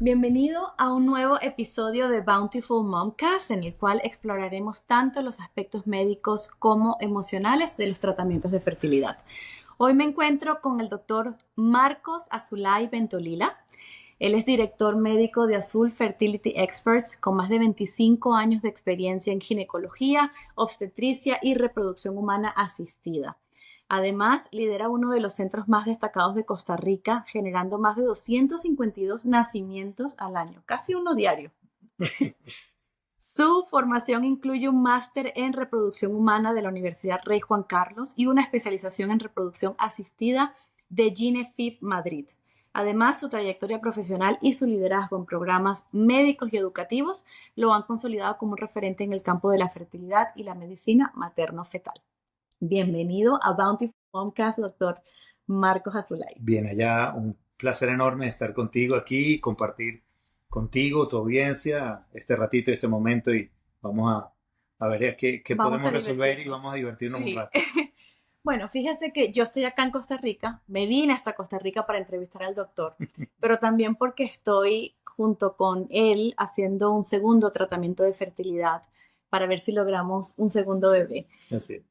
Bienvenido a un nuevo episodio de Bountiful Momcast, en el cual exploraremos tanto los aspectos médicos como emocionales de los tratamientos de fertilidad. Hoy me encuentro con el doctor Marcos Azulay Ventolila. Él es director médico de Azul Fertility Experts, con más de 25 años de experiencia en ginecología, obstetricia y reproducción humana asistida. Además, lidera uno de los centros más destacados de Costa Rica, generando más de 252 nacimientos al año, casi uno diario. Su formación incluye un máster en reproducción humana de la Universidad Rey Juan Carlos y una especialización en reproducción asistida de GeneFib Madrid. Además, su trayectoria profesional y su liderazgo en programas médicos y educativos lo han consolidado como un referente en el campo de la fertilidad y la medicina materno-fetal. Bienvenido a Bountiful Podcast, doctor Marcos Azulay. Bien, allá un placer enorme estar contigo aquí y compartir contigo, tu audiencia, este ratito, este momento y vamos a ver qué podemos resolver y vamos a divertirnos un rato. Bueno, fíjese que yo estoy acá en Costa Rica, me vine hasta Costa Rica para entrevistar al doctor, pero también porque estoy junto con él haciendo un segundo tratamiento de fertilidad para ver si logramos un segundo bebé. Así es.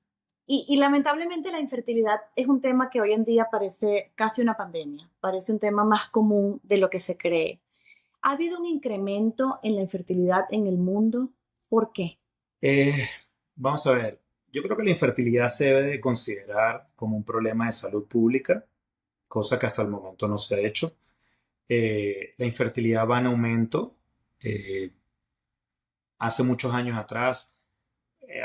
Y lamentablemente la infertilidad es un tema que hoy en día parece casi una pandemia, parece un tema más común de lo que se cree. ¿Ha habido un incremento en la infertilidad en el mundo? ¿Por qué? Vamos a ver, yo creo que la infertilidad se debe de considerar como un problema de salud pública, cosa que hasta el momento no se ha hecho. La infertilidad va en aumento. Hace muchos años atrás,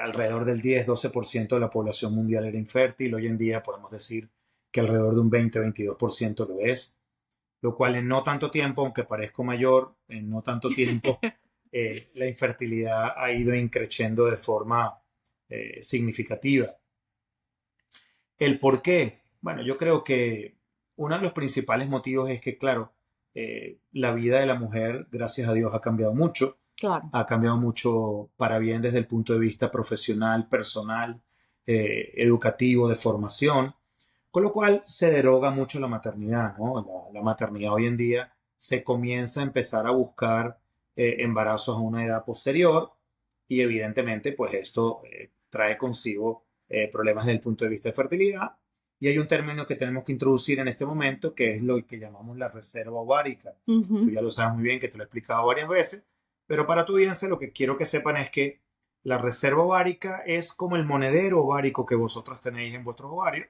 alrededor del 10-12% de la población mundial era infértil. Hoy en día podemos decir que alrededor de un 20-22% lo es, lo cual en no tanto tiempo, aunque parezco mayor, en no tanto tiempo, la infertilidad ha ido increciendo de forma significativa. ¿El por qué? Bueno, yo creo que uno de los principales motivos es que, claro, la vida de la mujer, gracias a Dios, ha cambiado mucho. Claro. Ha cambiado mucho para bien desde el punto de vista profesional, personal, educativo, de formación, con lo cual se deroga mucho la maternidad, ¿no? La maternidad hoy en día se comienza a empezar a buscar embarazos a una edad posterior y evidentemente pues esto trae consigo problemas desde el punto de vista de fertilidad. Y hay un término que tenemos que introducir en este momento que es lo que llamamos la reserva ovárica. Tú ya lo sabes muy bien, que te lo he explicado varias veces. Pero para tu audiencia lo que quiero que sepan es que la reserva ovárica es como el monedero ovárico que vosotros tenéis en vuestros ovarios.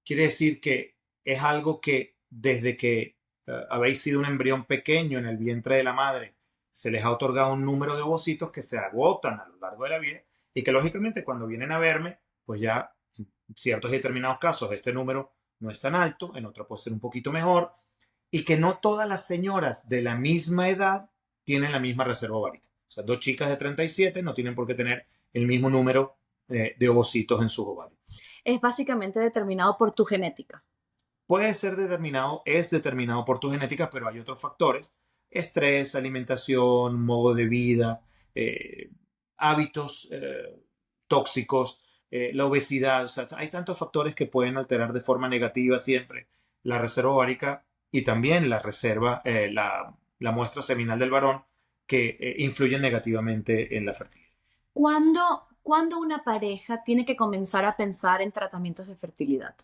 Quiere decir que es algo que desde que habéis sido un embrión pequeño en el vientre de la madre, se les ha otorgado un número de ovocitos que se agotan a lo largo de la vida y que lógicamente cuando vienen a verme, pues ya en ciertos y determinados casos este número no es tan alto, en otros puede ser un poquito mejor, y que no todas las señoras de la misma edad tienen la misma reserva ovárica. O sea, dos chicas de 37 no tienen por qué tener el mismo número de ovocitos en sus ovarios. Es básicamente determinado por tu genética. Puede ser determinado, es determinado por tu genética, pero hay otros factores. Estrés, alimentación, modo de vida, hábitos tóxicos, la obesidad. O sea, hay tantos factores que pueden alterar de forma negativa siempre la reserva ovárica y también la reserva, la muestra seminal del varón, que influyen negativamente en la fertilidad. ¿Cuándo una pareja tiene que comenzar a pensar en tratamientos de fertilidad?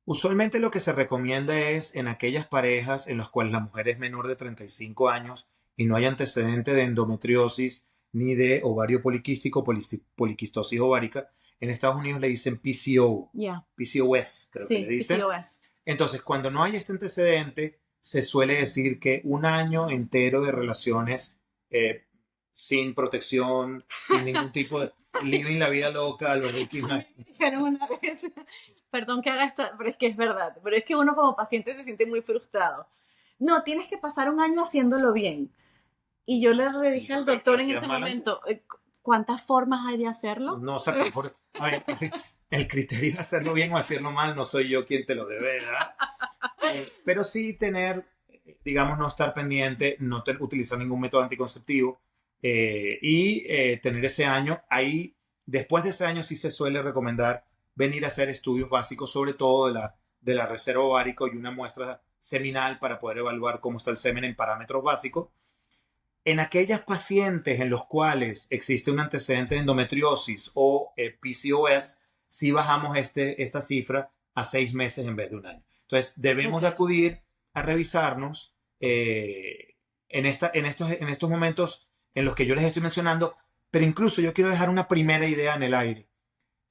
Usualmente lo que se recomienda es en aquellas parejas en las cuales la mujer es menor de 35 años y no hay antecedente de endometriosis ni de ovario poliquístico, poliquistosis ovárica. En Estados Unidos le dicen PCO, PCOS, creo que le dicen. PCOS. Entonces, cuando no hay este antecedente, se suele decir que un año entero de relaciones sin protección, sin ningún tipo de living la vida loca, los Ricky Dijeron una vez, perdón que haga esta, pero es que es verdad, pero es que uno como paciente se siente muy frustrado. No, tienes que pasar un año haciéndolo bien. Y yo le dije al doctor en ese momento, ¿cuántas formas hay de hacerlo? No, o sea, a ver, el criterio de hacerlo bien o hacerlo mal no soy yo quien te lo debe, ¿verdad? Pero sí tener, digamos, no estar pendiente, no utilizar ningún método anticonceptivo y tener ese año. Ahí, después de ese año sí se suele recomendar venir a hacer estudios básicos, sobre todo de la reserva ovárica y una muestra seminal para poder evaluar cómo está el semen en parámetros básicos. En aquellas pacientes en los cuales existe un antecedente de endometriosis o PCOS, sí bajamos esta cifra a 6 meses en vez de un año. Entonces, debemos de acudir a revisarnos en estos momentos en los que yo les estoy mencionando, pero incluso yo quiero dejar una primera idea en el aire.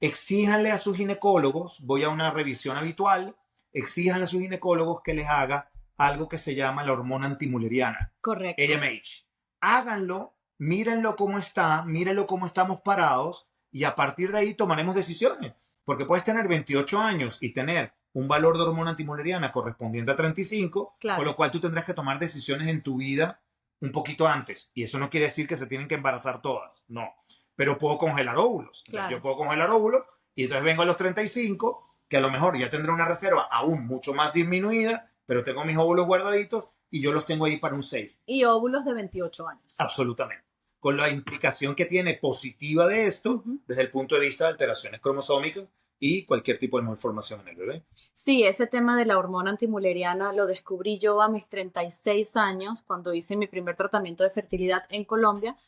Exíjanle a sus ginecólogos, voy a una revisión habitual, exíjanle a sus ginecólogos que les haga algo que se llama la hormona antimuleriana. Correcto. AMH. Háganlo, mírenlo cómo está, mírenlo cómo estamos parados y a partir de ahí tomaremos decisiones. Porque puedes tener 28 años y tener un valor de hormona antimuleriana correspondiente a 35, claro, con lo cual tú tendrás que tomar decisiones en tu vida un poquito antes. Y eso no quiere decir que se tienen que embarazar todas, no. Pero puedo congelar óvulos. Claro. Yo puedo congelar óvulos y entonces vengo a los 35, que a lo mejor ya tendré una reserva aún mucho más disminuida, pero tengo mis óvulos guardaditos y yo los tengo ahí para un safe. Y óvulos de 28 años. Absolutamente. Con la implicación que tiene positiva de esto desde el punto de vista de alteraciones cromosómicas y cualquier tipo de malformación en el bebé. Sí, ese tema de la hormona antimuleriana lo descubrí yo a mis 36 años cuando hice mi primer tratamiento de fertilidad en Colombia,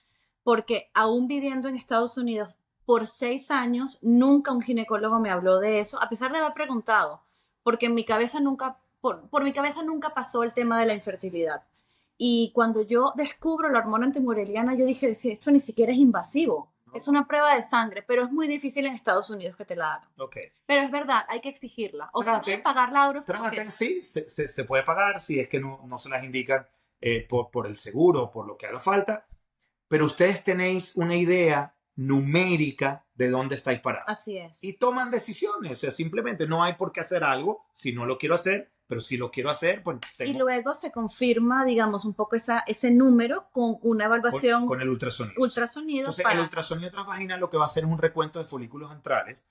porque aún viviendo en Estados Unidos por 6 años, nunca un ginecólogo me habló de eso, a pesar de haber preguntado, porque en mi cabeza nunca, por mi cabeza nunca pasó el tema de la infertilidad. Y cuando yo descubro la hormona antimureriana, yo dije, esto ni siquiera es invasivo. No. Es una prueba de sangre, pero es muy difícil en Estados Unidos que te la hagan. Okay. Pero es verdad, hay que exigirla. O sea, pagarla euros. Sí, se puede pagar si es que no se las indican por el seguro, por lo que haga falta. Pero ustedes tenéis una idea numérica de dónde estáis parados. Así es. Y toman decisiones. O sea, simplemente no hay por qué hacer algo si no lo quiero hacer. Pero si lo quiero hacer, pues Y luego se confirma, digamos, un poco ese número con una evaluación. Con el ultrasonido. Entonces, el ultrasonido transvaginal lo que va a hacer es un recuento de folículos antrales.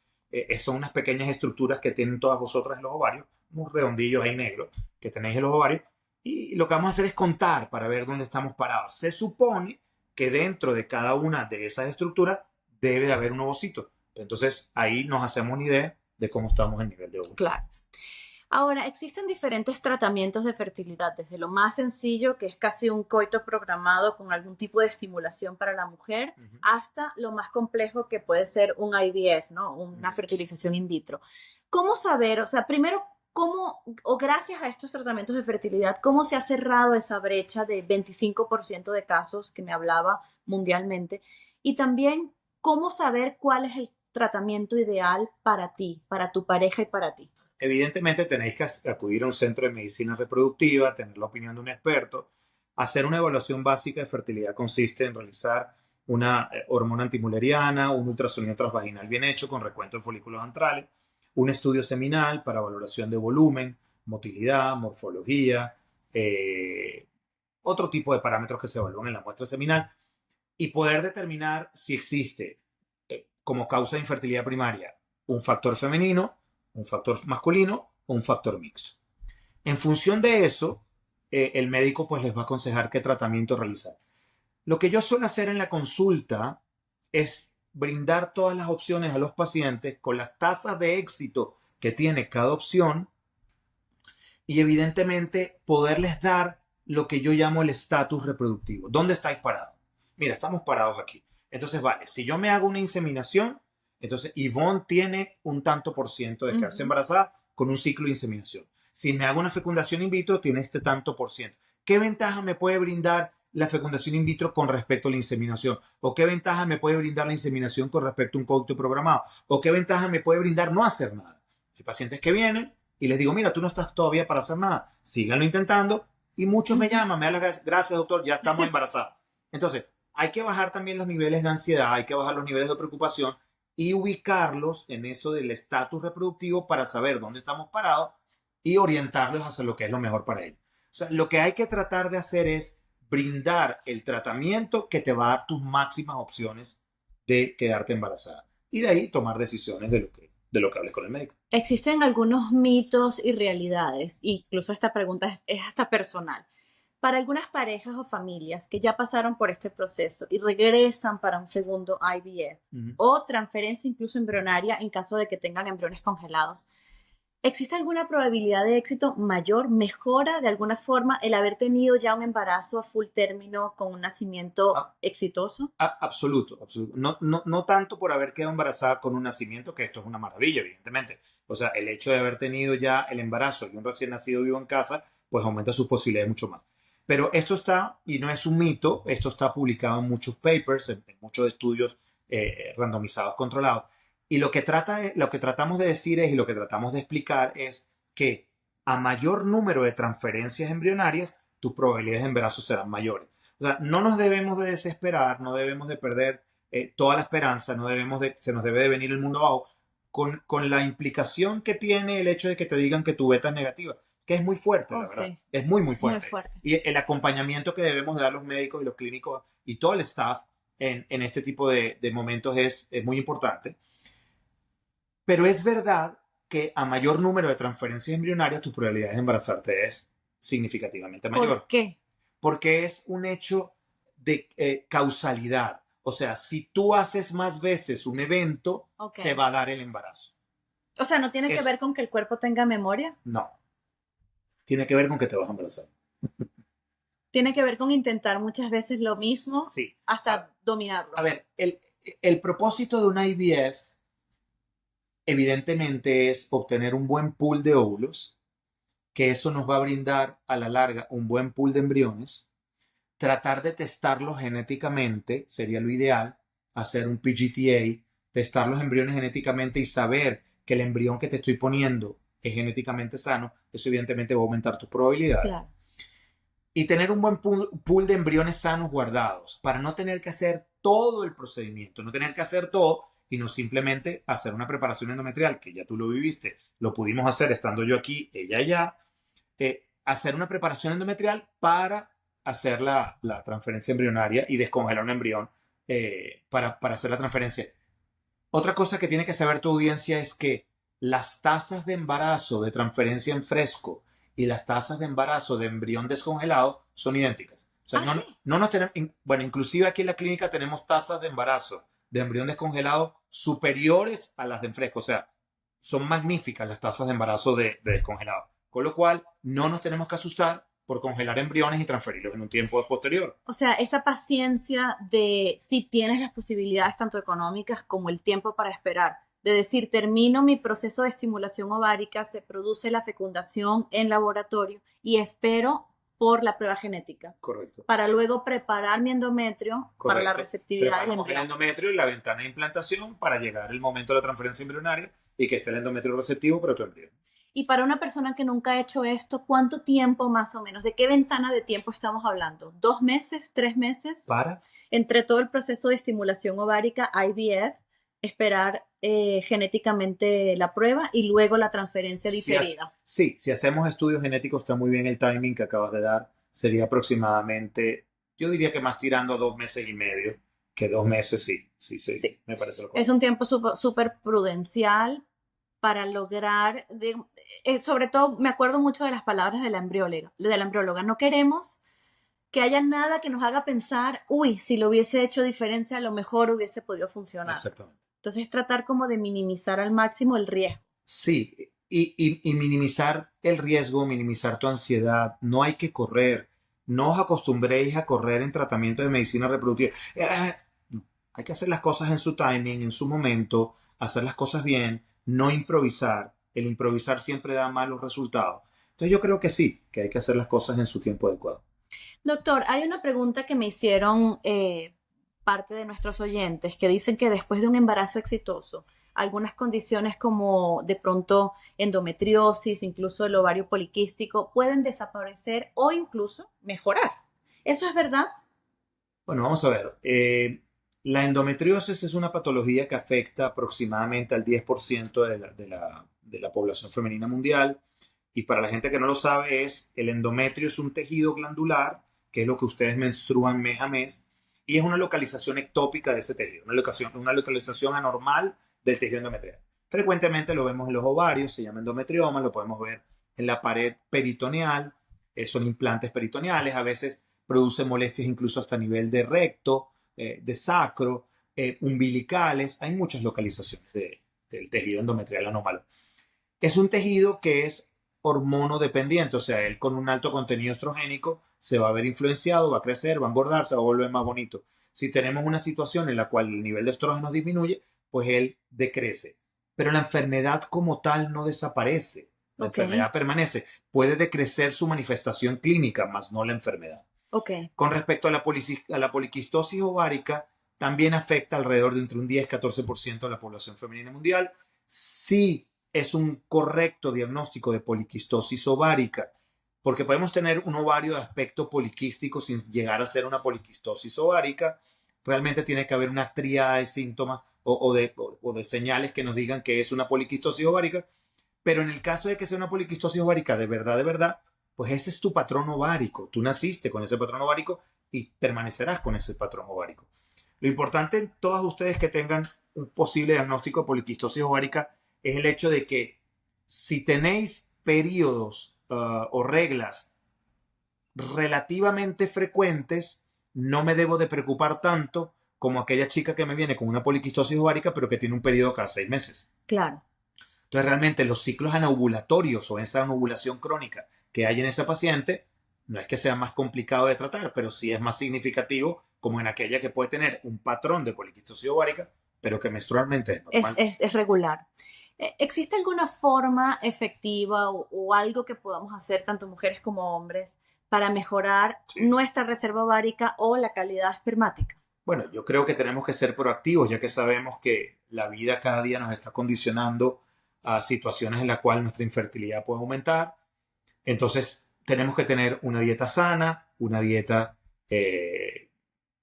Son unas pequeñas estructuras que tienen todas vosotras en los ovarios, unos redondillos ahí negros que tenéis en los ovarios. Y lo que vamos a hacer es contar para ver dónde estamos parados. Se supone que dentro de cada una de esas estructuras debe de haber un ovocito. Entonces, ahí nos hacemos una idea de cómo estamos en nivel de óvulo. Claro. Ahora, existen diferentes tratamientos de fertilidad, desde lo más sencillo, que es casi un coito programado con algún tipo de estimulación para la mujer, hasta lo más complejo que puede ser un IVF, ¿no? Una fertilización in vitro. ¿Cómo saber, o sea, primero, o gracias a estos tratamientos de fertilidad, cómo se ha cerrado esa brecha de 25% de casos que me hablaba mundialmente? Y también, ¿cómo saber cuál es el tratamiento ideal para ti, para tu pareja y para ti? Evidentemente tenéis que acudir a un centro de medicina reproductiva, tener la opinión de un experto. Hacer una evaluación básica de fertilidad consiste en realizar una hormona antimuleriana, un ultrasonido transvaginal bien hecho con recuento de folículos antrales, un estudio seminal para valoración de volumen, motilidad, morfología, otro tipo de parámetros que se evalúan en la muestra seminal y poder determinar si existe como causa de infertilidad primaria un factor femenino, un factor masculino o un factor mixto. En función de eso, el médico pues les va a aconsejar qué tratamiento realizar. Lo que yo suelo hacer en la consulta es brindar todas las opciones a los pacientes con las tasas de éxito que tiene cada opción y evidentemente poderles dar lo que yo llamo el estatus reproductivo. ¿Dónde estáis parados? Mira, estamos parados aquí. Entonces, vale, si yo me hago una inseminación, entonces Yvonne tiene un tanto por ciento de quedarse embarazada con un ciclo de inseminación. Si me hago una fecundación in vitro, tiene este tanto por ciento. ¿Qué ventaja me puede brindar la fecundación in vitro con respecto a la inseminación? ¿O qué ventaja me puede brindar la inseminación con respecto a un coito programado? ¿O qué ventaja me puede brindar no hacer nada? Hay pacientes que vienen y les digo, mira, tú no estás todavía para hacer nada. Síganlo intentando. Y muchos me llaman, me dan las gracias. Gracias, doctor, ya estamos embarazados. Entonces, hay que bajar también los niveles de ansiedad, hay que bajar los niveles de preocupación y ubicarlos en eso del estatus reproductivo para saber dónde estamos parados y orientarlos hacia lo que es lo mejor para ellos. O sea, lo que hay que tratar de hacer es brindar el tratamiento que te va a dar tus máximas opciones de quedarte embarazada. Y de ahí tomar decisiones de lo que hables con el médico. Existen algunos mitos y realidades, incluso esta pregunta es hasta personal. Para algunas parejas o familias que ya pasaron por este proceso y regresan para un segundo IVF o transferencia incluso embrionaria en caso de que tengan embriones congelados, ¿Existe alguna probabilidad de éxito mayor? ¿Mejora de alguna forma el haber tenido ya un embarazo a full término con un nacimiento A- exitoso? Absoluto, absoluto. No, no, no tanto por haber quedado embarazada con un nacimiento, que esto es una maravilla, evidentemente. O sea, el hecho de haber tenido ya el embarazo y un recién nacido vivo en casa, pues aumenta sus posibilidades mucho más. Pero esto está, y no es un mito, esto está publicado en muchos papers, en muchos estudios randomizados, controlados. Y lo que tratamos de decir es, y lo que tratamos de explicar es que a mayor número de transferencias embrionarias, tus probabilidades de embarazo serán mayores. O sea, no nos debemos de desesperar, no debemos de perder toda la esperanza, se nos debe de venir el mundo abajo con la implicación que tiene el hecho de que te digan que tu beta es negativa, que es muy fuerte, Oh, la verdad, sí, es muy, muy muy fuerte. fuerte. Y el acompañamiento que debemos de dar los médicos y los clínicos y todo el staff en este tipo de momentos es muy importante. Pero es verdad que a mayor número de transferencias embrionarias, tu probabilidad de embarazarte es significativamente ¿Por mayor qué? porque es un hecho de causalidad. O sea, si tú haces más veces un evento, Ok. se va a dar el embarazo. O sea, ¿no tiene que Es, ver con que el cuerpo tenga memoria? no, tiene que ver con que te vas a embarazar. Tiene que ver con intentar muchas veces lo mismo Sí. hasta A dominarlo. ver, el propósito de una IVF evidentemente es obtener un buen pool de óvulos, que eso nos va a brindar a la larga un buen pool de embriones. Tratar de testarlos genéticamente sería lo ideal, hacer un PGTA, testar los embriones genéticamente y saber que el embrión que te estoy poniendo es genéticamente sano, eso evidentemente va a aumentar tus probabilidades. Claro. Y tener un buen pool de embriones sanos guardados para no tener que hacer todo el procedimiento, no tener que hacer todo y no simplemente hacer una preparación endometrial, que ya tú lo viviste, lo pudimos hacer estando yo aquí, ella allá, hacer una preparación endometrial para hacer la transferencia embrionaria y descongelar un embrión para hacer la transferencia. Otra cosa que tiene que saber tu audiencia es que las tasas de embarazo de transferencia en fresco y las tasas de embarazo de embrión descongelado son idénticas. O sea, Ah, sí. no nos tenemos, bueno, inclusive aquí en la clínica tenemos tasas de embarazo de embrión descongelado superiores a las de en fresco. O sea, son magníficas las tasas de embarazo de descongelado. Con lo cual, no nos tenemos que asustar por congelar embriones y transferirlos en un tiempo posterior. O sea, esa paciencia de si tienes las posibilidades tanto económicas como el tiempo para esperar. De decir, termino mi proceso de estimulación ovárica, se produce la fecundación en laboratorio y espero por la prueba genética Correcto. para luego preparar mi endometrio para la Correcto. receptividad del Preparamos el embrión. endometrio y la ventana de implantación para llegar el momento de la transferencia embrionaria y que esté el endometrio receptivo para tu embrión. Y para una persona que nunca ha hecho esto, ¿cuánto tiempo más o menos? ¿De qué ventana de tiempo estamos hablando? ¿2 meses? ¿3 meses? Para Entre todo el proceso de estimulación ovárica, IVF, esperar genéticamente la prueba y luego la transferencia si, diferida. sí, si hacemos estudios genéticos, está muy bien el timing que acabas de dar. Sería aproximadamente, yo diría que más tirando a 2 meses y medio, que 2 meses, sí, sí, sí, Sí. me parece lo Es correcto. un tiempo súper prudencial para lograr, sobre todo me acuerdo mucho de las palabras de la embrióloga. No queremos que haya nada que nos haga pensar, uy, si lo hubiese hecho diferencia, a lo mejor hubiese podido funcionar. Exactamente. Entonces, tratar como de minimizar al máximo el riesgo. Sí, y minimizar el riesgo, minimizar tu ansiedad. No hay que correr. No os acostumbréis a correr en tratamiento de medicina reproductiva. No. Hay que hacer las cosas en su timing, en su momento, hacer las cosas bien, no improvisar. El improvisar siempre da malos resultados. Entonces yo creo que sí, que hay que hacer las cosas en su tiempo adecuado. Doctor, hay una pregunta que me hicieron parte de nuestros oyentes que dicen que después de un embarazo exitoso, algunas condiciones como de pronto endometriosis, incluso el ovario poliquístico, pueden desaparecer o incluso mejorar. ¿Eso es verdad? Bueno, vamos a ver. La endometriosis es una patología que afecta aproximadamente al 10% de la población femenina mundial. Y para la gente que no lo sabe, el endometrio es un tejido glandular, que es lo que ustedes menstruan mes a mes, y es una localización ectópica de ese tejido, una localización anormal del tejido endometrial. Frecuentemente lo vemos en los ovarios, se llama endometrioma, lo podemos ver en la pared peritoneal, son implantes peritoneales, a veces produce molestias incluso hasta nivel de recto, de sacro, umbilicales, hay muchas localizaciones del tejido endometrial anómalo. Es un tejido que es hormonodependiente, o sea, él con un alto contenido estrogénico se va a ver influenciado, va a crecer, va a engordar, se va a volver más bonito. Si tenemos una situación en la cual el nivel de estrógeno disminuye, pues él decrece. Pero la enfermedad como tal no desaparece. La Ok, enfermedad permanece. Puede decrecer su manifestación clínica, más no la enfermedad. ok, Con respecto a la poliquistosis ovárica, también afecta alrededor de entre un 10-14% de la población femenina mundial. Sí es un correcto diagnóstico de poliquistosis ovárica, porque podemos tener un ovario de aspecto poliquístico sin llegar a ser una poliquistosis ovárica. Realmente tiene que haber una tríada de síntomas o de señales que nos digan que es una poliquistosis ovárica, pero en el caso de que sea una poliquistosis ovárica de verdad, pues ese es tu patrón ovárico. Tú naciste con ese patrón ovárico y permanecerás con ese patrón ovárico. Lo importante en todas ustedes que tengan un posible diagnóstico de poliquistosis ovárica es el hecho de que si tenéis periodos o reglas relativamente frecuentes, no me debo de preocupar tanto como aquella chica que me viene con una poliquistosis ovárica pero que tiene un periodo cada 6 meses. claro. Entonces realmente los ciclos anovulatorios o esa anovulación crónica que hay en ese paciente no es que sea más complicado de tratar, pero sí es más significativo como en aquella que puede tener un patrón de poliquistosis ovárica, pero que menstrualmente es Es, normal. es, es regular. ¿Existe alguna forma efectiva o algo que podamos hacer, tanto mujeres como hombres, para mejorar Sí. nuestra reserva ovárica o la calidad espermática? Bueno, yo creo que tenemos que ser proactivos, ya que sabemos que la vida cada día nos está condicionando a situaciones en las cuales nuestra infertilidad puede aumentar. Entonces, tenemos que tener una dieta sana, una dieta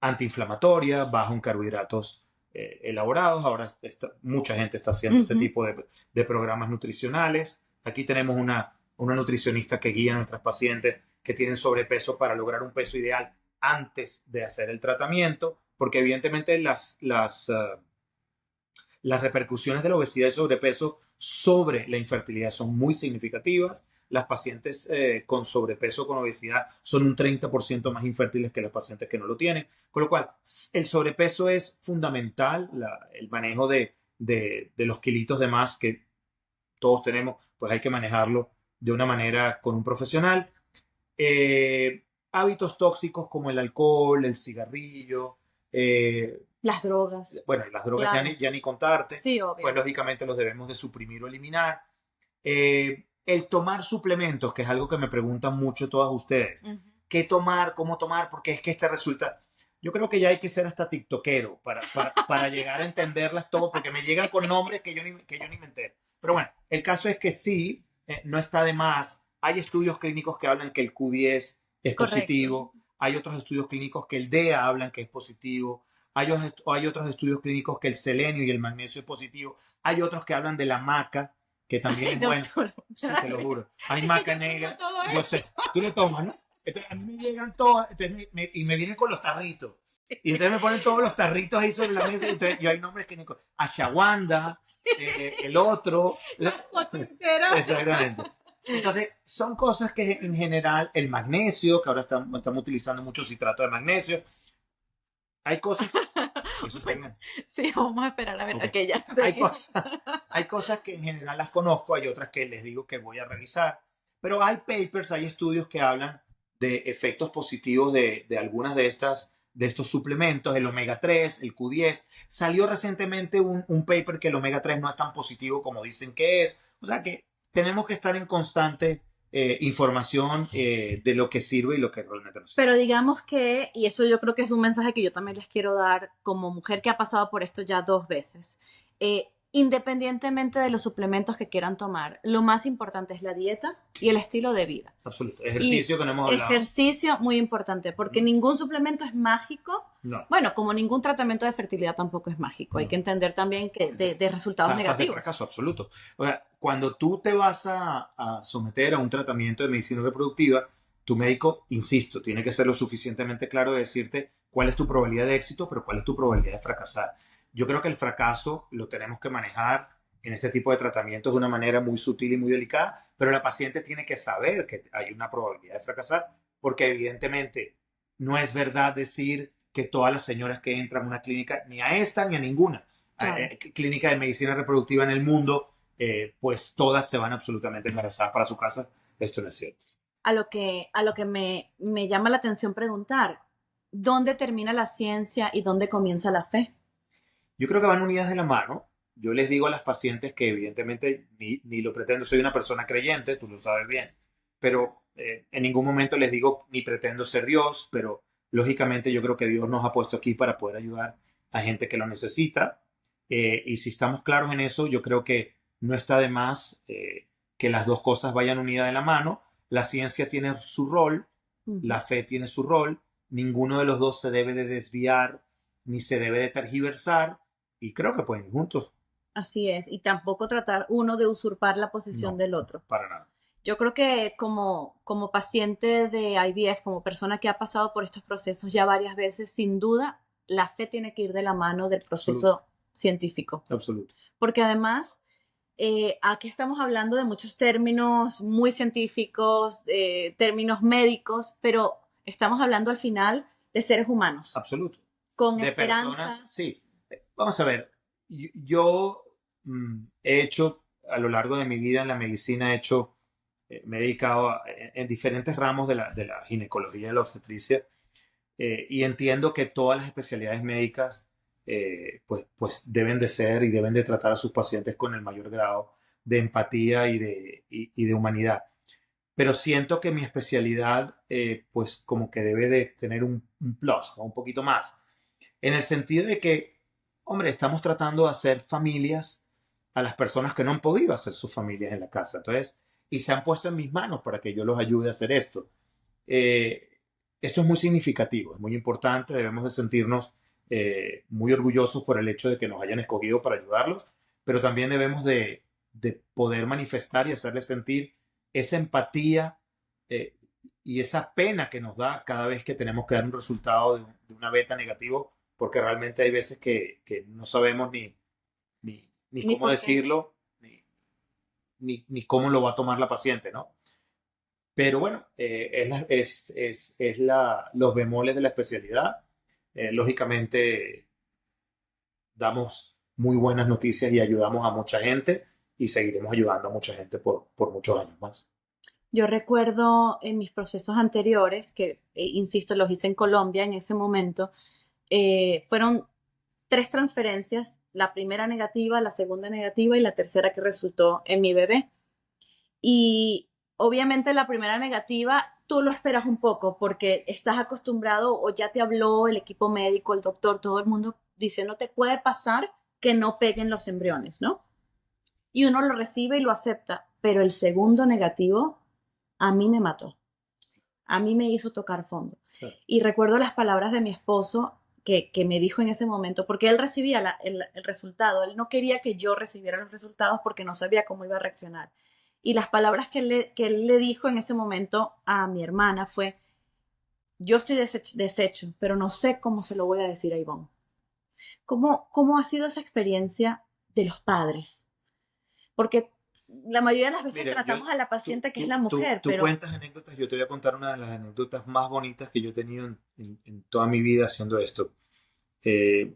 antiinflamatoria, baja en carbohidratos elaborados. Ahora mucha gente está haciendo este tipo de programas nutricionales. Aquí tenemos una nutricionista que guía a nuestras pacientes que tienen sobrepeso para lograr un peso ideal antes de hacer el tratamiento, porque evidentemente las repercusiones de la obesidad y sobrepeso sobre la infertilidad son muy significativas. Las pacientes con sobrepeso, con obesidad, son un 30% más infértiles que las pacientes que no lo tienen. Con lo cual, el sobrepeso es fundamental, el manejo de los kilitos de más que todos tenemos, pues hay que manejarlo de una manera con un profesional. Hábitos tóxicos como el alcohol, el cigarrillo, Las drogas, bueno, las drogas claro. ya ni contarte, Sí, pues obvio. lógicamente los debemos de suprimir o eliminar. El tomar suplementos, que es algo que me preguntan mucho todas ustedes. Ujú. ¿Qué tomar? ¿Cómo tomar? Porque es que este resulta... Yo creo que ya hay que ser hasta tiktokero para llegar a entenderlas todo, porque me llegan con nombres que yo ni me entero. Pero bueno, el caso es que sí, no está de más. Hay estudios clínicos que hablan que el Q10 es Correcto. positivo. Hay otros estudios clínicos que el DEA hablan que es positivo. Hay otros estudios clínicos que el selenio y el magnesio es positivo. Hay otros que hablan de la maca, que también Ay, es bueno. doctor, Sí, te lo dale. juro. Hay Es que maca yo tengo negra. todo Yo eso. sé, tú lo tomas, ¿no? Entonces, a mí me llegan todas y me vienen con los tarritos. Y entonces me ponen todos los tarritos ahí sobre la mesa. Y entonces yo hay nombres que ni... Ashawanda, el otro. La foto entera. Exactamente. Entonces, son cosas que en general, el magnesio, que ahora estamos utilizando mucho citrato de magnesio, hay cosas, eso Bueno, tengan, sí, vamos a esperar a ver. ok. Ok, ya Hay sé. cosas, hay cosas que en general las conozco, hay otras que les digo que voy a revisar, pero hay papers, hay estudios que hablan de efectos positivos de algunas de estos suplementos, el omega 3, el Q10. Salió recientemente un paper que el omega 3 no es tan positivo como dicen que es. O sea que tenemos que estar en constante información de lo que sirve y lo que realmente no sirve. Pero digamos que, y eso yo creo que es un mensaje que yo también les quiero dar como mujer que ha pasado por esto ya 2 veces. Independientemente de los suplementos que quieran tomar, lo más importante es la dieta y el estilo de vida. Absoluto. Y Ejercicio que no hemos hablado. ejercicio muy importante, porque ningún suplemento es mágico. No. Bueno, como ningún tratamiento de fertilidad tampoco es mágico. Hay No. que entender también que de resultados Tasas de negativos. fracaso absoluto. O sea, cuando tú te vas a someter a un tratamiento de medicina reproductiva, tu médico, insisto, tiene que ser lo suficientemente claro de decirte cuál es tu probabilidad de éxito, pero cuál es tu probabilidad de fracasar. Yo creo que el fracaso lo tenemos que manejar en este tipo de tratamientos de una manera muy sutil y muy delicada, pero la paciente tiene que saber que hay una probabilidad de fracasar, porque evidentemente no es verdad decir que todas las señoras que entran a una clínica, ni a esta ni a ninguna Claro. clínica de medicina reproductiva en el mundo, pues todas se van absolutamente embarazadas para su casa. Esto no es cierto. A lo que me llama la atención preguntar, ¿dónde termina la ciencia y dónde comienza la fe? Yo creo que van unidas de la mano. Yo les digo a las pacientes que evidentemente ni lo pretendo, soy una persona creyente, tú lo sabes bien, pero en ningún momento les digo ni pretendo ser Dios, pero lógicamente yo creo que Dios nos ha puesto aquí para poder ayudar a gente que lo necesita. Y si estamos claros en eso, yo creo que no está de más que las dos cosas vayan unidas de la mano. La ciencia tiene su rol, la Ujú. fe tiene su rol, ninguno de los dos se debe de desviar ni se debe de tergiversar y creo que pueden ir juntos. Así es, y tampoco tratar uno de usurpar la posición No, del otro. para nada. Yo creo que como paciente de IVF, como persona que ha pasado por estos procesos ya varias veces, sin duda, la fe tiene que ir de la mano del Absoluto, proceso científico. absoluto. Porque además, aquí estamos hablando de muchos términos muy científicos, términos médicos, pero estamos hablando al final de seres humanos, Absoluto. con De personas, esperanza. sí. Vamos a ver, yo he hecho a lo largo de mi vida en la medicina, me he dedicado en diferentes ramos de la ginecología y la obstetricia. Y entiendo que todas las especialidades médicas pues deben de ser y deben de tratar a sus pacientes con el mayor grado de empatía y de humanidad. Pero siento que mi especialidad pues como que debe de tener un plus, ¿no? Un poquito más. En el sentido de que, hombre, estamos tratando de hacer familias a las personas que no han podido hacer sus familias en la casa. Entonces, y se han puesto en mis manos para que yo los ayude a hacer esto. Eh, Esto es muy significativo, es muy importante, debemos de sentirnos muy orgullosos por el hecho de que nos hayan escogido para ayudarlos, pero también debemos de poder manifestar y hacerles sentir esa empatía eh, y esa pena que nos da cada vez que tenemos que dar un resultado de una beta negativo, porque realmente hay veces que no sabemos ni Ni cómo por qué. decirlo, ni cómo lo va a tomar la paciente, ¿no? Pero bueno, los bemoles de la especialidad. Lógicamente, damos muy buenas noticias y ayudamos a mucha gente y seguiremos ayudando a mucha gente por muchos años más. Yo recuerdo en mis procesos anteriores, que insisto, los hice en Colombia en ese momento, fueron 3 transferencias, la primera negativa, la segunda negativa y la tercera que resultó en mi bebé. Y obviamente la primera negativa, tú lo esperas un poco porque estás acostumbrado o ya te habló el equipo médico, el doctor, todo el mundo diciéndote puede pasar que no peguen los embriones, ¿no? Y uno lo recibe y lo acepta, pero el segundo negativo a mí me mató, a mí me hizo tocar fondo. Y recuerdo las palabras de mi esposo que me dijo en ese momento, porque él recibía el resultado, él no quería que yo recibiera los resultados porque no sabía cómo iba a reaccionar. Y las palabras que él le dijo en ese momento a mi hermana fue, yo estoy deshecho, pero no sé cómo se lo voy a decir a Ivonne. ¿Cómo ha sido esa experiencia de los padres? Porque la mayoría de las veces Mira, tratamos a la tú, paciente que es tú, la tú, mujer, tú pero cuentas anécdotas, yo te voy a contar una de las anécdotas más bonitas que yo he tenido en toda mi vida haciendo esto. Eh,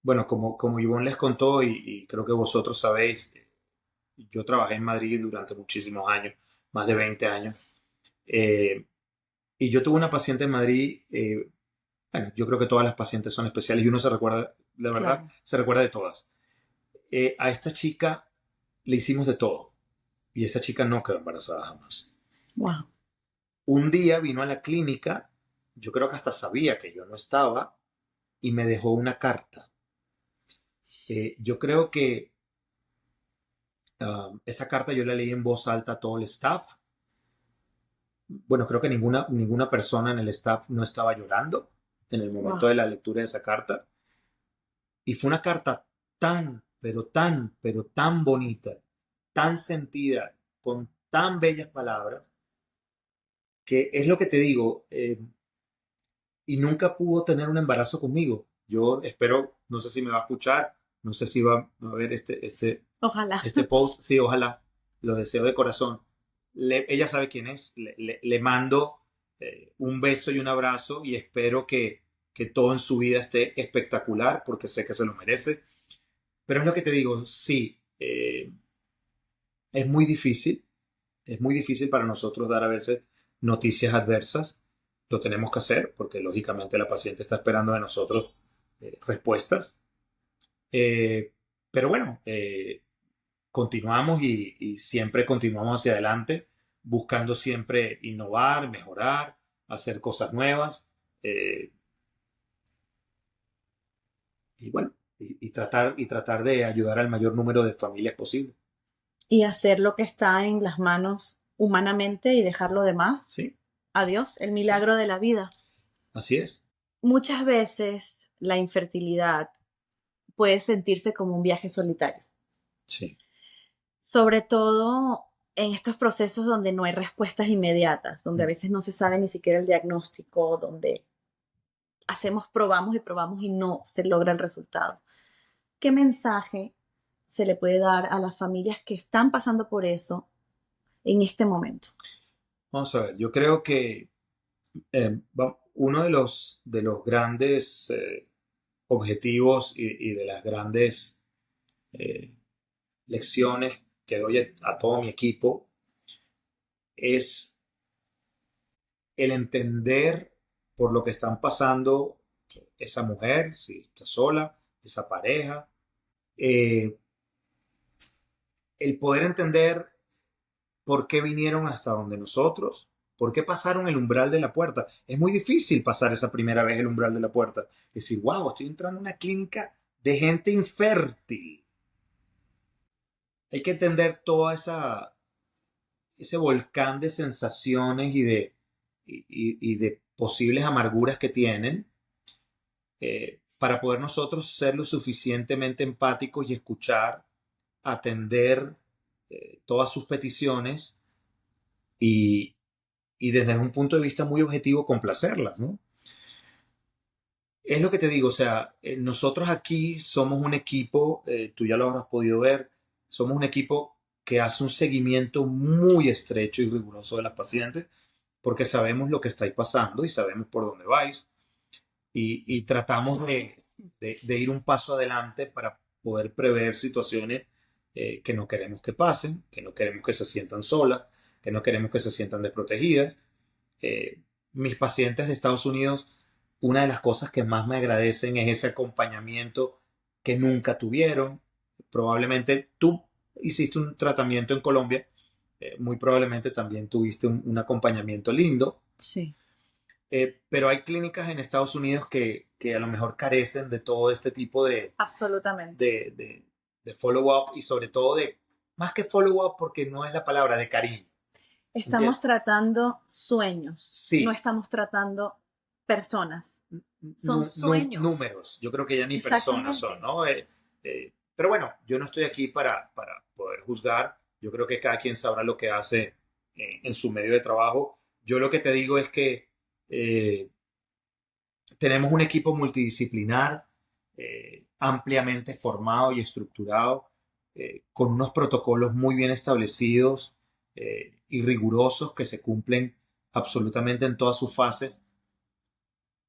bueno, como Ivonne les contó y creo que vosotros sabéis, yo trabajé en Madrid durante muchísimos años, más de 20 años. Eh, y yo tuve una paciente en Madrid, bueno, yo creo que todas las pacientes son especiales y uno se recuerda, la verdad, claro, se recuerda de todas. A esta chica le hicimos de todo y esta chica no quedó embarazada jamás. wow. Un día vino a la clínica, yo creo que hasta sabía que yo no estaba y me dejó una carta. Yo creo que esa carta yo la leí en voz alta a todo el staff. Bueno, creo que ninguna persona en el staff no estaba llorando en el momento Wow. de la lectura de esa carta. Y fue una carta pero tan bonita, tan sentida, con tan bellas palabras, que es lo que te digo, y nunca pudo tener un embarazo conmigo. Yo espero, no sé si me va a escuchar, no sé si va a ver Ojalá. este post, sí, ojalá, lo deseo de corazón. Ella sabe quién es, le mando un beso y un abrazo y espero que todo en su vida esté espectacular porque sé que se lo merece. Pero es lo que te digo, sí, Es muy difícil, es muy difícil para nosotros dar a veces noticias adversas. Lo tenemos que hacer porque lógicamente la paciente está esperando de nosotros respuestas. Eh, pero bueno, continuamos y siempre continuamos hacia adelante, buscando siempre innovar, mejorar, hacer cosas nuevas. eh, y bueno, y tratar de ayudar al mayor número de familias posible. Y hacer lo que está en las manos humanamente y dejar lo demás Sí, a Dios, el sí, milagro de la vida. así es. Muchas veces la infertilidad puede sentirse como un viaje solitario, Sí, sobre todo en estos procesos donde no hay respuestas inmediatas, donde a veces no se sabe ni siquiera el diagnóstico, donde probamos y probamos y no se logra el resultado. ¿Qué mensaje se le puede dar a las familias que están pasando por eso en este momento? vamos a ver, yo creo que uno de los grandes objetivos y de las grandes eh, lecciones que doy a todo mi equipo es el entender por lo que están pasando esa mujer, si está sola, esa pareja, eh, el poder entender por qué vinieron hasta donde nosotros, por qué pasaron el umbral de la puerta. Es muy difícil pasar esa primera vez el umbral de la puerta. Decir, wow, estoy entrando a una clínica de gente infértil. Hay que entender toda ese volcán de sensaciones y de posibles amarguras que tienen para poder nosotros ser lo suficientemente empáticos y escuchar, atender todas sus peticiones y, y desde un punto de vista muy objetivo complacerlas, ¿no? Es lo que te digo, o sea, nosotros aquí somos un equipo, tú ya lo habrás podido ver, somos un equipo que hace un seguimiento muy estrecho y riguroso de las pacientes porque sabemos lo que estáis pasando y sabemos por dónde vais y tratamos de ir un paso adelante para poder prever situaciones que no queremos que pasen, que no queremos que se sientan solas, que no queremos que se sientan desprotegidas. Eh, Mis pacientes de Estados Unidos, una de las cosas que más me agradecen es ese acompañamiento que nunca tuvieron. Probablemente tú hiciste un tratamiento en Colombia, muy probablemente también tuviste un acompañamiento lindo, Sí, pero hay clínicas en Estados Unidos que a lo mejor carecen de todo este tipo absolutamente. de follow-up y sobre todo más que follow-up porque no es la palabra, de cariño. Estamos ¿Entiendes? tratando sueños, no Sí, estamos tratando personas. Son sueños. números. Yo creo que ya ni personas son, Exactamente. ¿no? Pero bueno, yo no estoy aquí para poder juzgar. Yo creo que cada quien sabrá lo que hace en su medio de trabajo. Yo lo que te digo es que eh, tenemos un equipo multidisciplinar, ampliamente formado y estructurado, con unos protocolos muy bien establecidos y rigurosos que se cumplen absolutamente en todas sus fases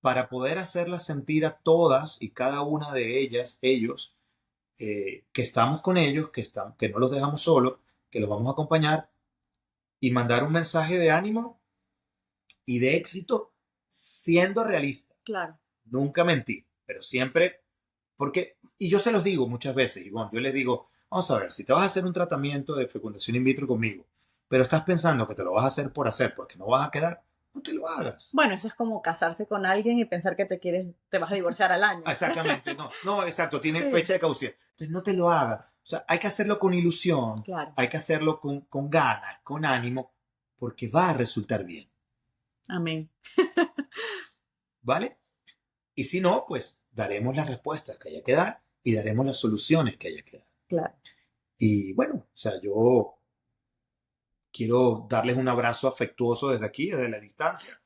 para poder hacerlas sentir a todas y cada una de ellas, ellos, que estamos con ellos, que no los dejamos solos, que los vamos a acompañar y mandar un mensaje de ánimo y de éxito siendo realista. Claro. Nunca mentir, pero siempre, porque, y yo se los digo muchas veces, y bueno, yo les digo, vamos a ver, si te vas a hacer un tratamiento de fecundación in vitro conmigo, pero estás pensando que te lo vas a hacer por hacer, porque no vas a quedar, no te lo hagas. Bueno, eso es como casarse con alguien y pensar que te vas a divorciar al año. Exactamente, no, no, exacto, tiene Sí, fecha de caducidad. Entonces no te lo hagas. O sea, hay que hacerlo con ilusión, claro. hay que hacerlo con ganas, con ánimo, porque va a resultar bien, Amén. ¿vale? Y si no, pues daremos las respuestas que haya que dar y daremos las soluciones que haya que dar. Claro. Y bueno, o sea, yo quiero darles un abrazo afectuoso desde aquí, desde la distancia,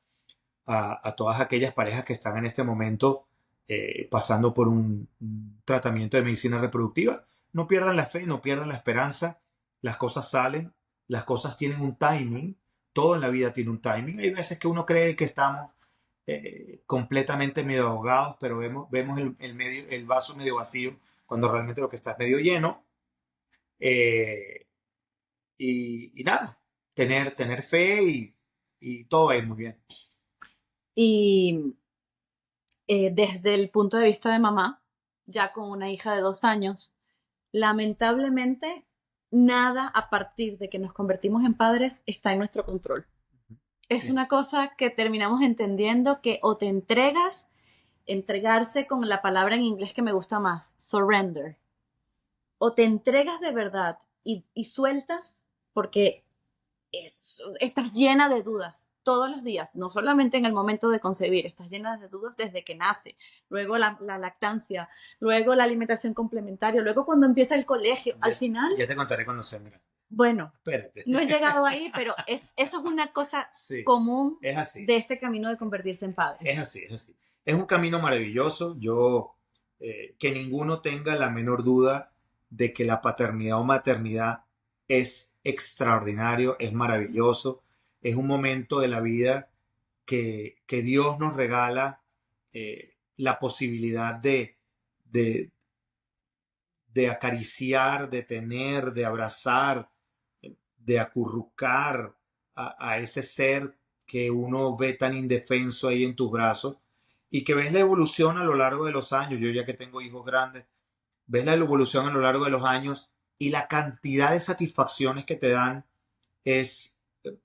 a todas aquellas parejas que están en este momento pasando por un tratamiento de medicina reproductiva. No pierdan la fe, no pierdan la esperanza. Las cosas salen, las cosas tienen un timing. Todo en la vida tiene un timing. Hay veces que uno cree que estamos completamente medio ahogados, pero vemos el vaso medio vacío cuando realmente lo que está es medio lleno. Eh, y nada, tener fe y todo va a ir muy bien. Y desde el punto de vista de mamá, ya con una hija de 2 años, lamentablemente nada a partir de que nos convertimos en padres está en nuestro control. Es una cosa que terminamos entendiendo que o te entregas, entregarse con la palabra en inglés que me gusta más, surrender, o te entregas de verdad y sueltas porque estás llena de dudas todos los días, no solamente en el momento de concebir, estás llena de dudas desde que nace, luego la lactancia, luego la alimentación complementaria, luego cuando empieza el colegio, al final... Ya te contaré cuando sea grande. Bueno, Espérate. no he llegado ahí, pero eso es una cosa Sí, común es así. de este camino de convertirse en padres. Es así, es así. Es un camino maravilloso. Yo, que ninguno tenga la menor duda de que la paternidad o maternidad es extraordinario, es maravilloso. Es un momento de la vida que Dios nos regala la posibilidad de, de acariciar, de tener, de abrazar, de acurrucar a ese ser que uno ve tan indefenso ahí en tus brazos y que ves la evolución a lo largo de los años. Yo ya que tengo hijos grandes, ves la evolución a lo largo de los años y la cantidad de satisfacciones que te dan es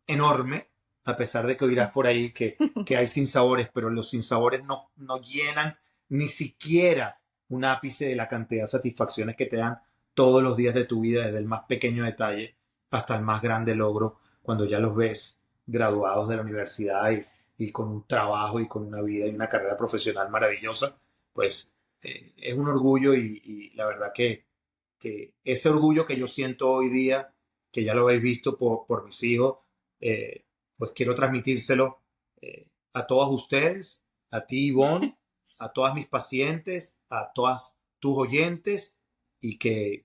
enorme, a pesar de que oirás por ahí que hay sinsabores, pero los sinsabores no llenan ni siquiera un ápice de la cantidad de satisfacciones que te dan todos los días de tu vida, desde el más pequeño detalle hasta el más grande logro, cuando ya los ves graduados de la universidad y con un trabajo y con una vida y una carrera profesional maravillosa, pues es un orgullo y la verdad que ese orgullo que yo siento hoy día, que ya lo habéis visto por mis hijos, pues quiero transmitírselo a todos ustedes, a ti, Ivonne, a todas mis pacientes, a todas tus oyentes y que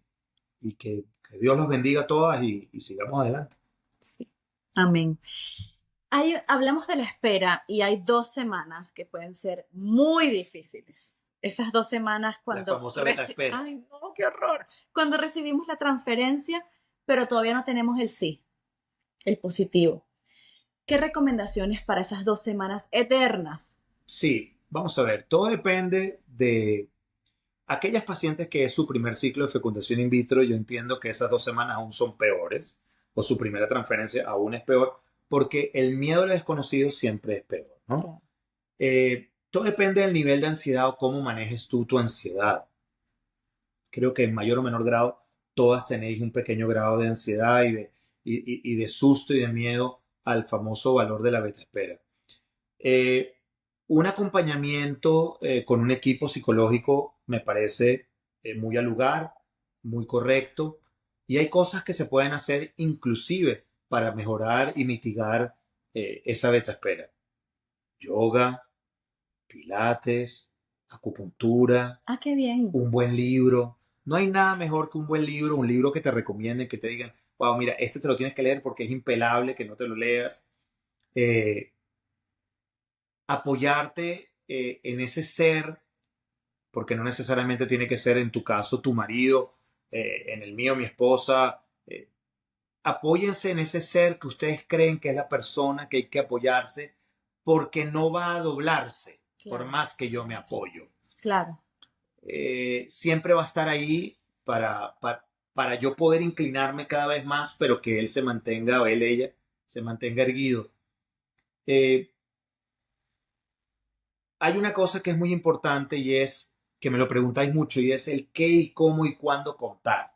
Dios los bendiga a todas y sigamos adelante. Sí. Amén. Hablamos de la espera y hay 2 semanas que pueden ser muy difíciles. Esas 2 semanas La cuando... famosa beta espera. ¡Ay, no, qué horror! Cuando recibimos la transferencia, pero todavía no tenemos el sí, el positivo. ¿Qué recomendaciones para esas 2 semanas eternas? Sí, vamos a ver, todo depende de aquellas pacientes que es su primer ciclo de fecundación in vitro. Yo entiendo que esas 2 semanas aún son peores, o su primera transferencia aún es peor, porque el miedo al desconocido siempre es peor, ¿no? Claro. Todo depende del nivel de ansiedad o cómo manejes tú tu ansiedad. Creo que en mayor o menor grado todas tenéis un pequeño grado de ansiedad y de susto y de miedo al famoso valor de la beta espera. Eh, un acompañamiento con un equipo psicológico me parece muy al lugar, muy correcto, y hay cosas que se pueden hacer inclusive para mejorar y mitigar esa beta espera. Yoga, pilates, acupuntura, Ah, qué bien. un buen libro. No hay nada mejor que un libro que te recomienden, que te digan, wow, mira, este te lo tienes que leer porque es impelable que no te lo leas. Eh, apoyarte en ese ser, porque no necesariamente tiene que ser en tu caso tu marido, en el mío mi esposa. Apóyense en ese ser que ustedes creen que es la persona que hay que apoyarse, porque no va a doblarse por Claro. más que yo me apoyo. Claro. Siempre va a estar ahí para yo poder inclinarme cada vez más, pero que él se mantenga, o él, ella, se mantenga erguido. Eh, Hay una cosa que es muy importante y es que me lo preguntáis mucho y es el qué y cómo y cuándo contar,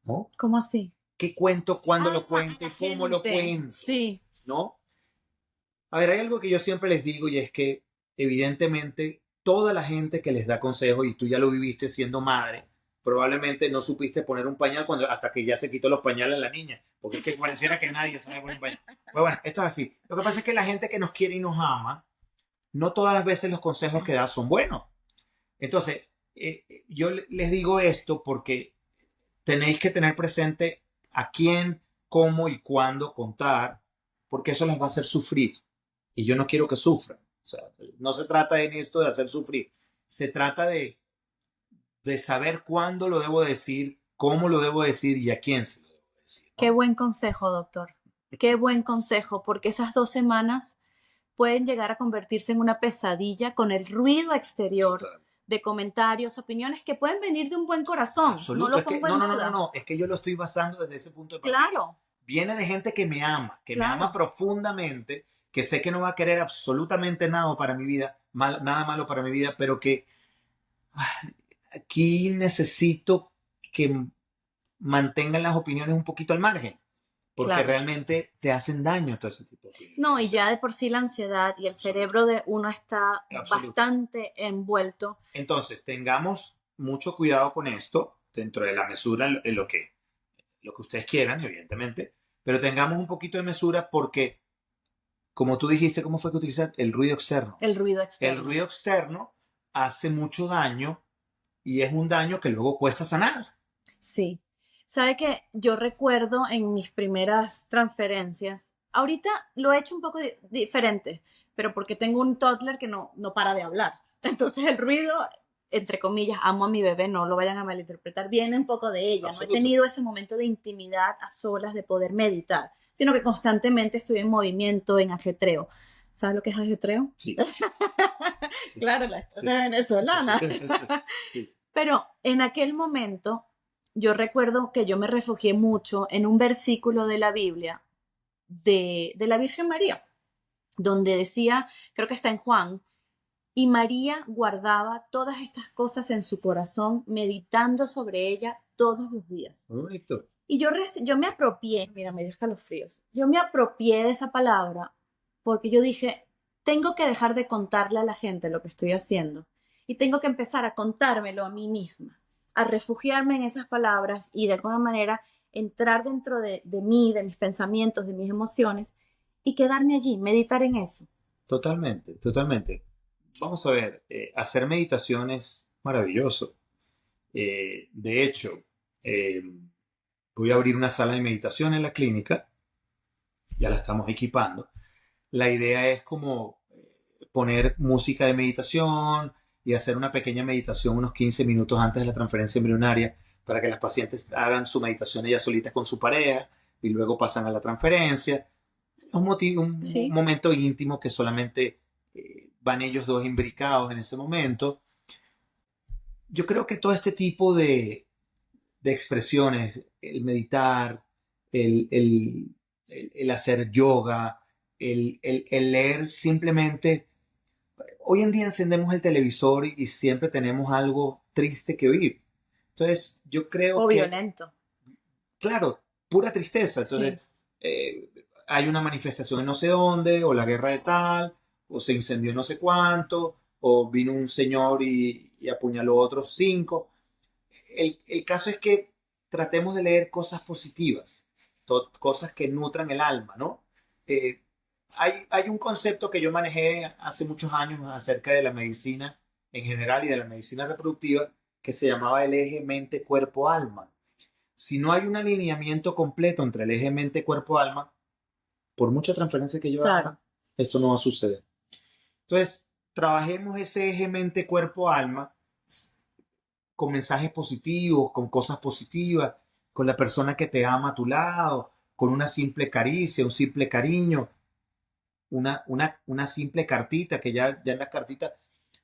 ¿no? ¿Cómo así? ¿Qué cuento, cuándo lo Ah, cuento y cómo lo cuento? Sí. ¿No? A ver, hay algo que yo siempre les digo y es que evidentemente toda la gente que les da consejos, y tú ya lo viviste siendo madre, probablemente no supiste poner un pañal hasta que ya se quitó los pañales a la niña, porque es que pareciera que nadie sabe poner un pañal. Pero bueno, esto es así. Lo que pasa es que la gente que nos quiere y nos ama, no todas las veces los consejos que da son buenos. Entonces, yo les digo esto porque tenéis que tener presente a quién, cómo y cuándo contar, porque eso las va a hacer sufrir. Y yo no quiero que sufran. O sea, no se trata en esto de hacer sufrir. Se trata de saber cuándo lo debo decir, cómo lo debo decir y a quién se lo debo decir. decir, ¿no? Qué buen consejo, doctor. Qué buen consejo, porque esas 2 semanas pueden llegar a convertirse en una pesadilla con el ruido exterior Total. de comentarios, opiniones que pueden venir de un buen corazón. No Absoluto. lo Es que, pongo en duda. no. Es que yo lo estoy basando desde ese punto de partida. Claro, Viene de gente que me ama claro, profundamente, que sé que no va a querer absolutamente nada para mi vida, nada malo para mi vida, pero que aquí necesito que mantengan las opiniones un poquito al margen, porque claro. realmente te hacen daño todo ese tipo de opiniones. No, y ya de por sí la ansiedad y el cerebro de uno está Absoluto. bastante envuelto. Entonces, tengamos mucho cuidado con esto, dentro de la mesura, en lo que ustedes quieran, evidentemente, pero tengamos un poquito de mesura porque, como tú dijiste, ¿cómo fue que utilizar el ruido externo? El ruido El externo. ruido externo hace mucho daño y es un daño que luego cuesta sanar. Sí. Sabe que yo recuerdo en mis primeras transferencias, ahorita lo he hecho un poco diferente, pero porque tengo un toddler que no para de hablar. Entonces el ruido, entre comillas, amo a mi bebé, no lo vayan a malinterpretar, viene un poco de ella. No he Absoluto. tenido ese momento de intimidad a solas, de poder meditar, sino que constantemente estoy en movimiento, en ajetreo. ¿Sabes lo que es ajetreo? Sí. Claro, la Sí. esposa venezolana. Sí. Pero en aquel momento yo recuerdo que yo me refugié mucho en un versículo de la Biblia de la Virgen María, donde decía, creo que está en Juan, y María guardaba todas estas cosas en su corazón, meditando sobre ella todos los días. Muy bonito. Y yo me apropié, mira, me dio escalofríos, yo me apropié de esa palabra porque yo dije, tengo que dejar de contarle a la gente lo que estoy haciendo y tengo que empezar a contármelo a mí misma, a refugiarme en esas palabras y de alguna manera entrar dentro de mí, de mis pensamientos, de mis emociones y quedarme allí, meditar en eso. Totalmente, totalmente. Vamos a ver, hacer meditación es maravilloso. De hecho, eh, voy a abrir una sala de meditación en la clínica, ya la estamos equipando. La idea es como poner música de meditación y hacer una pequeña meditación unos 15 minutos antes de la transferencia embrionaria para que las pacientes hagan su meditación ellas solitas con su pareja y luego pasan a la transferencia. Es un Sí, momento íntimo que solamente van ellos dos imbricados en ese momento. Yo creo que todo este tipo de expresiones, el meditar, el hacer yoga, el leer simplemente. Hoy en día encendemos el televisor y siempre tenemos algo triste que oír. Entonces, yo creo o que, violento. claro, pura tristeza. Entonces, Sí, eh, hay una manifestación en no sé dónde, o la guerra de tal, o se incendió no sé cuánto, o vino un señor y apuñaló a otros 5. El caso es que tratemos de leer cosas positivas, cosas que nutran el alma, ¿no? Eh, hay un concepto que yo manejé hace muchos años acerca de la medicina en general y de la medicina reproductiva que se llamaba el eje mente-cuerpo-alma. Si no hay un alineamiento completo entre el eje mente-cuerpo-alma, por mucha transferencia que yo claro. haga, esto no va a suceder. Entonces, trabajemos ese eje mente-cuerpo-alma con mensajes positivos, con cosas positivas, con la persona que te ama a tu lado, con una simple caricia, un simple cariño, una simple cartita, que ya en las cartitas,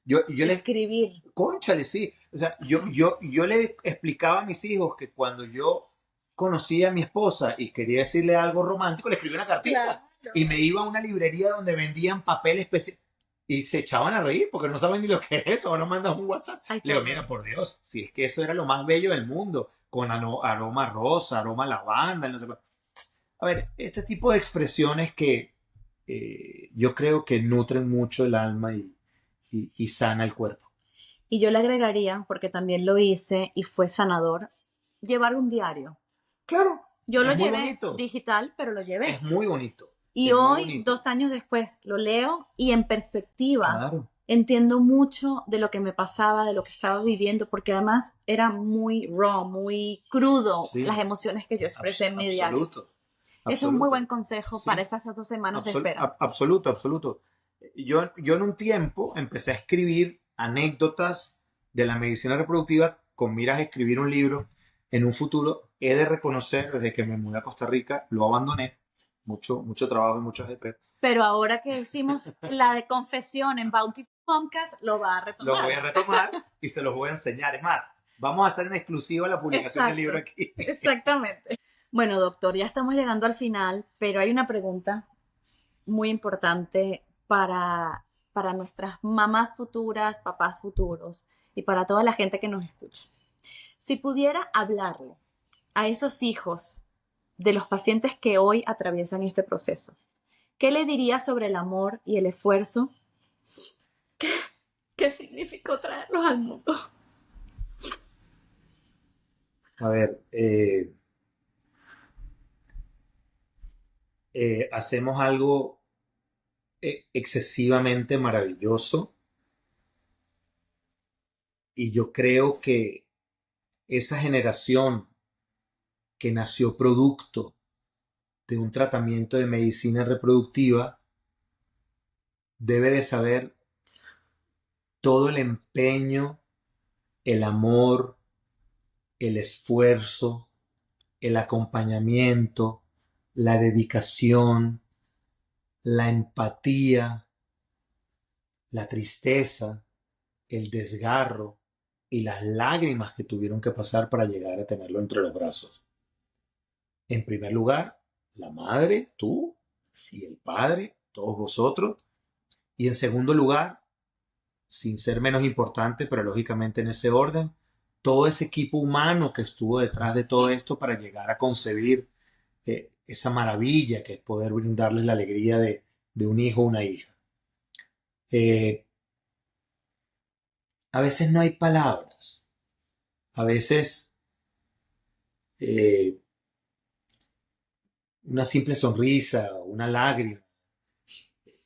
yo le, Escribir. cónchale, sí, o sea, yo le explicaba a mis hijos que cuando yo conocí a mi esposa y quería decirle algo romántico, le escribí una Claro. cartita y me iba a una librería donde vendían papel especial y se echaban a reír porque no saben ni lo que es eso, ahora mandan un WhatsApp. Ay, Le qué digo, horror. mira, por Dios, si es que eso era lo más bello del mundo, con aroma rosa, aroma lavanda, no sé qué. A ver, este tipo de expresiones que yo creo que nutren mucho el alma y sana el cuerpo. Y yo le agregaría, porque también lo hice y fue sanador, llevar un diario. Claro, Yo lo es muy llevé bonito, digital, pero lo llevé. es muy bonito, Y es muy hoy, bonito. 2 años después, lo leo y en perspectiva Claro, entiendo mucho de lo que me pasaba, de lo que estaba viviendo, porque además era muy raw, muy crudo las sí, emociones que yo expresé en mi diario. absoluto, Eso es un muy buen absoluto. consejo para Sí, esas 2 semanas de espera. absoluto, absoluto. Yo en un tiempo empecé a escribir anécdotas de la medicina reproductiva con miras a escribir un libro en un futuro he de reconocer, desde que me mudé a Costa Rica, lo abandoné. Mucho trabajo y mucho ajetreo. Pero ahora que hicimos la de confesión en Bounty Podcast, lo va a retomar. Lo voy a retomar y se los voy a enseñar. Es más, vamos a hacer en exclusiva la publicación del libro aquí. Exactamente. Bueno, doctor, ya estamos llegando al final, pero hay una pregunta muy importante para nuestras mamás futuras, papás futuros y para toda la gente que nos escucha. Si pudiera hablarle a esos hijos de los pacientes que hoy atraviesan este proceso, ¿qué le diría sobre el amor y el esfuerzo? ¿Qué significó traerlos al mundo? A ver, hacemos algo excesivamente maravilloso y yo creo que esa generación que nació producto de un tratamiento de medicina reproductiva debe de saber todo el empeño, el amor, el esfuerzo, el acompañamiento, la dedicación, la empatía, la tristeza, el desgarro y las lágrimas que tuvieron que pasar para llegar a tenerlo entre los brazos. En primer lugar, la madre, tú, y el padre, todos vosotros. Y en segundo lugar, sin ser menos importante, pero lógicamente en ese orden, todo ese equipo humano que estuvo detrás de todo esto para llegar a concebir esa maravilla que es poder brindarles la alegría de un hijo o una hija. A veces no hay palabras, a veces eh, una simple sonrisa, una lágrima.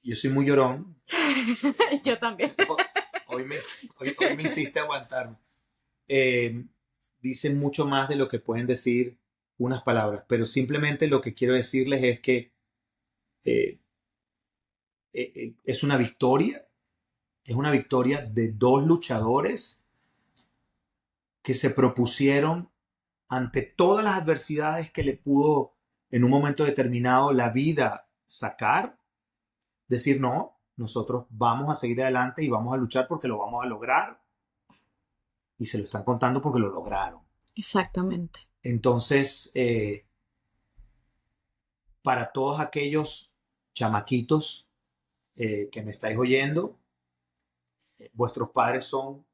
Yo soy muy llorón. Yo también. Hoy me hiciste aguantarme. Dicen mucho más de lo que pueden decir unas palabras, pero simplemente lo que quiero decirles es que eh, es una victoria de dos luchadores que se propusieron ante todas las adversidades que le pudo en un momento determinado la vida sacar, decir no, nosotros vamos a seguir adelante y vamos a luchar porque lo vamos a lograr, y se lo están contando porque lo lograron. Exactamente. Entonces, para todos aquellos chamaquitos que me estáis oyendo, vuestros padres son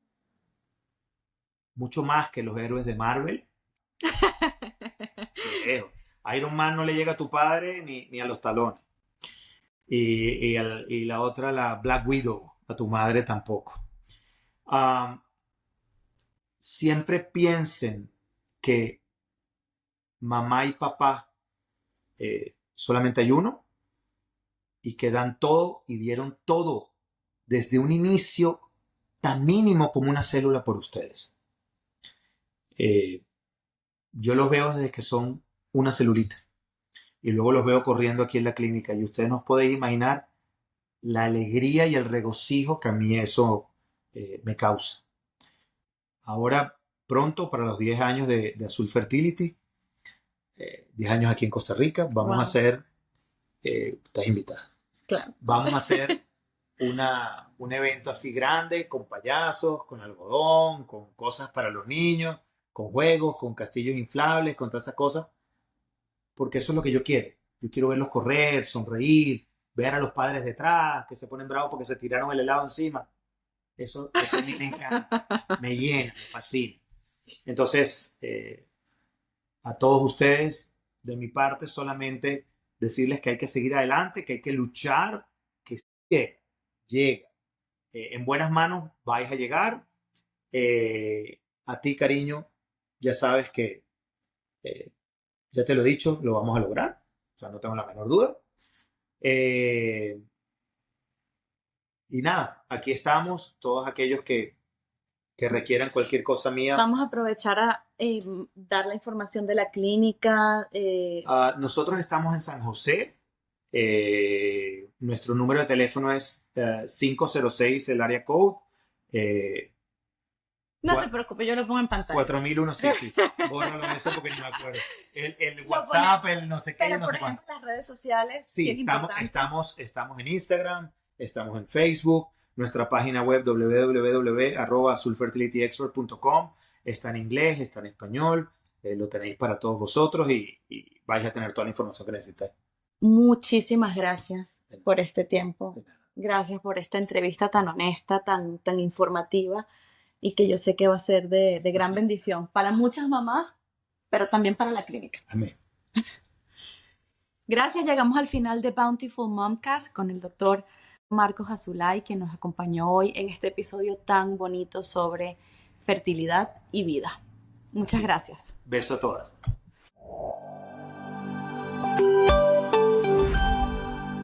mucho más que los héroes de Marvel. Iron Man no le llega a tu padre ni a los talones. Y la otra, la Black Widow, a tu madre tampoco. Siempre piensen que mamá y papá solamente hay uno y que dan todo y dieron todo desde un inicio tan mínimo como una célula por ustedes. Yo los veo desde que son una celulita y luego los veo corriendo aquí en la clínica y ustedes no pueden imaginar la alegría y el regocijo que a mí eso me causa. Ahora pronto, para los 10 años de Azul Fertility, 10 años aquí en Costa Rica, vamos a hacer, estás invitada. Claro. Vamos a hacer un evento así grande, con payasos, con algodón, con cosas para los niños, con juegos, con castillos inflables, con todas esas cosas, porque eso es lo que yo quiero. Yo quiero verlos correr, sonreír, ver a los padres detrás, que se ponen bravos porque se tiraron el helado encima. Eso a mí me encanta, me llena, me fascina. Entonces, a todos ustedes, de mi parte, solamente decirles que hay que seguir adelante, que hay que luchar, que llega. En buenas manos vais a llegar. A ti, cariño, ya sabes que, ya te lo he dicho, lo vamos a lograr. O sea, no tengo la menor duda. Y nada, aquí estamos, todos aquellos que requieran cualquier cosa mía. Vamos a aprovechar a dar la información de la clínica. Nosotros estamos en San José. Nuestro número de teléfono es 506, el área code. No se preocupe, yo lo pongo en pantalla. 4001, sí, sí. Bórralo de eso porque no me acuerdo. El WhatsApp, el no sé qué, pero no por sé cuánto. ejemplo, las redes sociales. Sí, es importante. estamos en Instagram, estamos en Facebook, nuestra página web www.azulfertilityexpert.com está en inglés, está en español, lo tenéis para todos vosotros y vais a tener toda la información que necesitáis. Muchísimas gracias por este tiempo. Gracias por esta entrevista tan honesta, tan informativa y que yo sé que va a ser de gran bendición para muchas mamás, pero también para la clínica. Amén. Gracias, llegamos al final de Bountiful Momcast con el doctor Marcos Azulay, que nos acompañó hoy en este episodio tan bonito sobre fertilidad y vida. Muchas gracias. Beso a todas.